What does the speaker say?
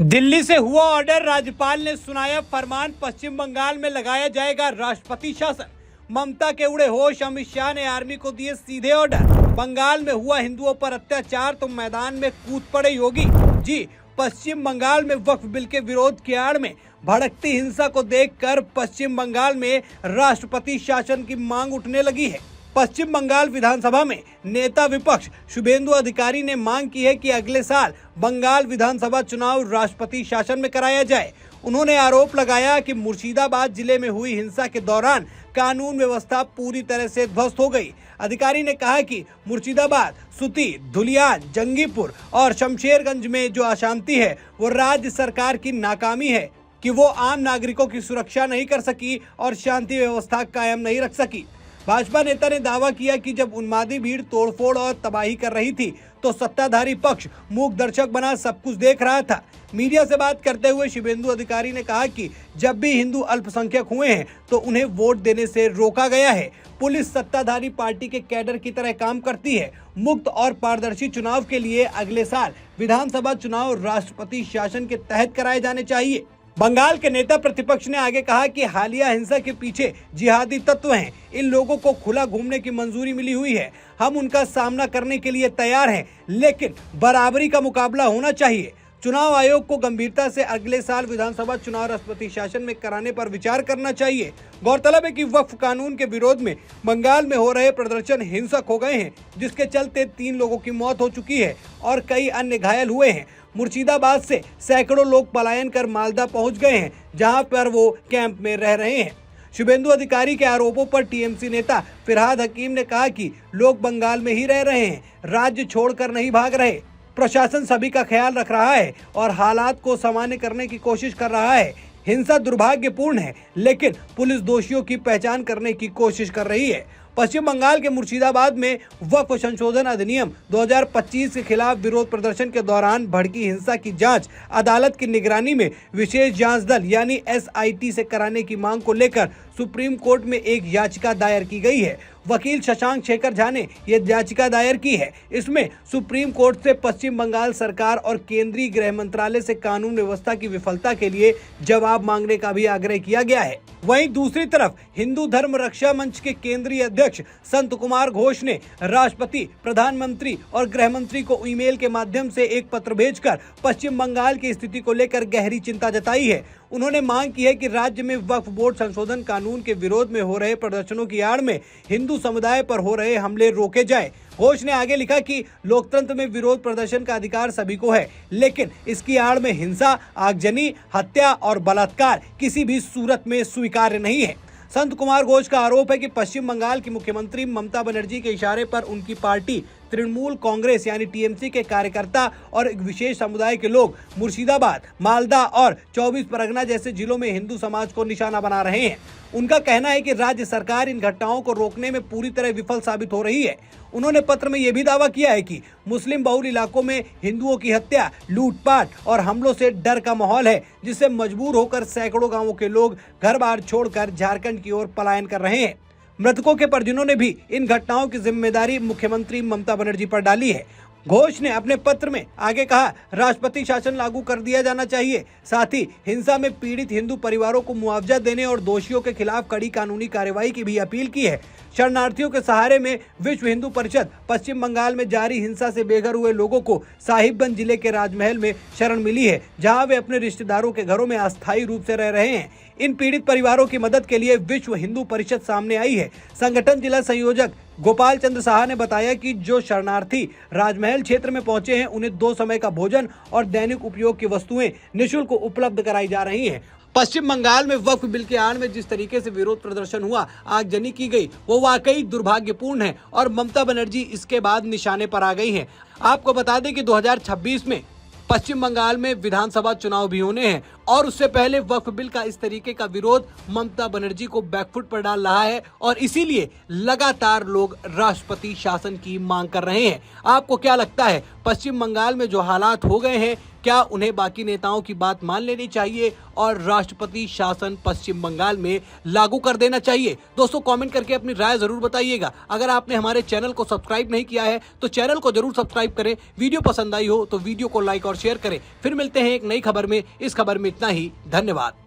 दिल्ली से हुआ ऑर्डर, राज्यपाल ने सुनाया फरमान, पश्चिम बंगाल में लगाया जाएगा राष्ट्रपति शासन। ममता के उड़े होश, अमित शाह ने आर्मी को दिए सीधे ऑर्डर। बंगाल में हुआ हिंदुओं पर अत्याचार तो मैदान में कूद पड़े योगी जी। पश्चिम बंगाल में वक्फ बिल के विरोध की आड़ में भड़कती हिंसा को देखकर पश्चिम बंगाल में राष्ट्रपति शासन की मांग उठने लगी है। पश्चिम बंगाल विधानसभा में नेता विपक्ष शुभेंदु अधिकारी ने मांग की है कि अगले साल बंगाल विधानसभा चुनाव राष्ट्रपति शासन में कराया जाए। उन्होंने आरोप लगाया कि मुर्शिदाबाद जिले में हुई हिंसा के दौरान कानून व्यवस्था पूरी तरह से ध्वस्त हो गई। अधिकारी ने कहा कि मुर्शिदाबाद, सुती, धुलियान, जंगीपुर और शमशेरगंज में जो अशांति है वो राज्य सरकार की नाकामी है कि वो आम नागरिकों की सुरक्षा नहीं कर सकी और शांति व्यवस्था कायम नहीं रख सकी। भाजपा नेता ने दावा किया कि जब उन्मादी भीड़ तोड़फोड़ और तबाही कर रही थी तो सत्ताधारी पक्ष मूक दर्शक बना सब कुछ देख रहा था। मीडिया से बात करते हुए शुभेंदु अधिकारी ने कहा कि जब भी हिंदू अल्पसंख्यक हुए हैं तो उन्हें वोट देने से रोका गया है। पुलिस सत्ताधारी पार्टी के कैडर की तरह काम करती है। मुक्त और पारदर्शी चुनाव के लिए अगले साल विधानसभा चुनाव राष्ट्रपति शासन के तहत कराए जाने चाहिए। बंगाल के नेता प्रतिपक्ष ने आगे कहा कि हालिया हिंसा के पीछे जिहादी तत्व हैं। इन लोगों को खुला घूमने की मंजूरी मिली हुई है। हम उनका सामना करने के लिए तैयार हैं, लेकिन बराबरी का मुकाबला होना चाहिए। चुनाव आयोग को गंभीरता से अगले साल विधानसभा चुनाव राष्ट्रपति शासन में कराने पर विचार करना चाहिए। गौरतलब है कि वक्फ कानून के विरोध में बंगाल में हो रहे प्रदर्शन हिंसक हो गए हैं, जिसके चलते 3 लोगों की मौत हो चुकी है और कई अन्य घायल हुए हैं। मुर्शिदाबाद से सैकड़ों लोग पलायन कर मालदा पहुंच गए हैं, जहां पर वो कैंप में रह रहे हैं। शुभेंदु अधिकारी के आरोपों पर टीएमसी नेता फिरहाद हकीम ने कहा कि लोग बंगाल में ही रह रहे हैं, राज्य छोड़कर नहीं भाग रहे। प्रशासन सभी का ख्याल रख रहा है और हालात को सामान्य करने की कोशिश कर रहा है। हिंसा दुर्भाग्यपूर्ण है, लेकिन पुलिस दोषियों की पहचान करने की कोशिश कर रही है। पश्चिम बंगाल के मुर्शिदाबाद में वक्फ संशोधन अधिनियम 2025 के खिलाफ विरोध प्रदर्शन के दौरान भड़की हिंसा की जांच अदालत की निगरानी में विशेष जांच दल यानी SIT से कराने की मांग को लेकर सुप्रीम कोर्ट में एक याचिका दायर की गई है। वकील शशांक शेखर झा ने यह याचिका दायर की है। इसमें सुप्रीम कोर्ट से पश्चिम बंगाल सरकार और केंद्रीय गृह मंत्रालय से कानून व्यवस्था की विफलता के लिए जवाब मांगने का भी आग्रह किया गया है। वहीं दूसरी तरफ हिंदू धर्म रक्षा मंच के केंद्रीय अध्यक्ष संत कुमार घोष ने राष्ट्रपति, प्रधानमंत्री और गृह मंत्री को ईमेल के माध्यम से एक पत्र भेजकर पश्चिम बंगाल की स्थिति को लेकर गहरी चिंता जताई है। उन्होंने मांग की है कि राज्य में वक्फ बोर्ड संशोधन कानून के विरोध में हो रहे प्रदर्शनों की आड़ में हिंदू समुदाय पर हो रहे हमले रोके जाए। घोष ने आगे लिखा कि लोकतंत्र में विरोध प्रदर्शन का अधिकार सभी को है, लेकिन इसकी आड़ में हिंसा, आगजनी, हत्या और बलात्कार किसी भी सूरत में स्वीकार्य नहीं है। संत कुमार घोष का आरोप है कि पश्चिम बंगाल की मुख्यमंत्री ममता बनर्जी के इशारे पर उनकी पार्टी तृणमूल कांग्रेस यानी TMC के कार्यकर्ता और एक विशेष समुदाय के लोग मुर्शिदाबाद, मालदा और 24 परगना जैसे जिलों में हिंदू समाज को निशाना बना रहे हैं। उनका कहना है कि राज्य सरकार इन घटनाओं को रोकने में पूरी तरह विफल साबित हो रही है। उन्होंने पत्र में यह भी दावा किया है कि मुस्लिम बहुल इलाकों में हिंदुओं की हत्या, लूटपाट और हमलों से डर का माहौल है, जिससे मजबूर होकर सैकड़ों गांवों के लोग घर बार छोड़कर झारखंड की ओर पलायन कर रहे हैं। मृतकों के परिजनों ने भी इन घटनाओं की जिम्मेदारी मुख्यमंत्री ममता बनर्जी पर डाली है। घोष ने अपने पत्र में आगे कहा, राष्ट्रपति शासन लागू कर दिया जाना चाहिए। साथ ही हिंसा में पीड़ित हिंदू परिवारों को मुआवजा देने और दोषियों के खिलाफ कड़ी कानूनी कार्रवाई की भी अपील की है। शरणार्थियों के सहारे में विश्व हिंदू परिषद पश्चिम बंगाल में जारी हिंसा से बेघर हुए लोगों को साहिबगंज जिले के राजमहल में शरण मिली है, जहां वे अपने रिश्तेदारों के घरों में अस्थायी रूप से रह रहे हैं। इन पीड़ित परिवारों की मदद के लिए विश्व हिंदू परिषद सामने आई है। संगठन जिला संयोजक गोपाल चंद्र साहा ने बताया कि जो शरणार्थी राजमहल क्षेत्र में पहुंचे हैं, उन्हें 2 समय का भोजन और दैनिक उपयोग की वस्तुएं निःशुल्क उपलब्ध कराई जा रही हैं। पश्चिम बंगाल में वक्फ बिल के आड़ में जिस तरीके से विरोध प्रदर्शन हुआ, आगजनी की गई, वो वाकई दुर्भाग्यपूर्ण है और ममता बनर्जी इसके बाद निशाने पर आ गई हैं। आपको बता दें कि 2026 में पश्चिम बंगाल में विधानसभा चुनाव भी होने हैं और उससे पहले वक्फ बिल का इस तरीके का विरोध ममता बनर्जी को बैकफुट पर डाल रहा है और इसीलिए लगातार लोग राष्ट्रपति शासन की मांग कर रहे हैं। आपको क्या लगता है, पश्चिम बंगाल में जो हालात हो गए हैं, क्या उन्हें बाकी नेताओं की बात मान लेनी चाहिए और राष्ट्रपति शासन पश्चिम बंगाल में लागू कर देना चाहिए? दोस्तों कमेंट करके अपनी राय जरूर बताइएगा। अगर आपने हमारे चैनल को सब्सक्राइब नहीं किया है तो चैनल को जरूर सब्सक्राइब करें। वीडियो पसंद आई हो तो वीडियो को लाइक और शेयर करें। फिर मिलते हैं एक नई खबर में। इस खबर में इतना ही। धन्यवाद।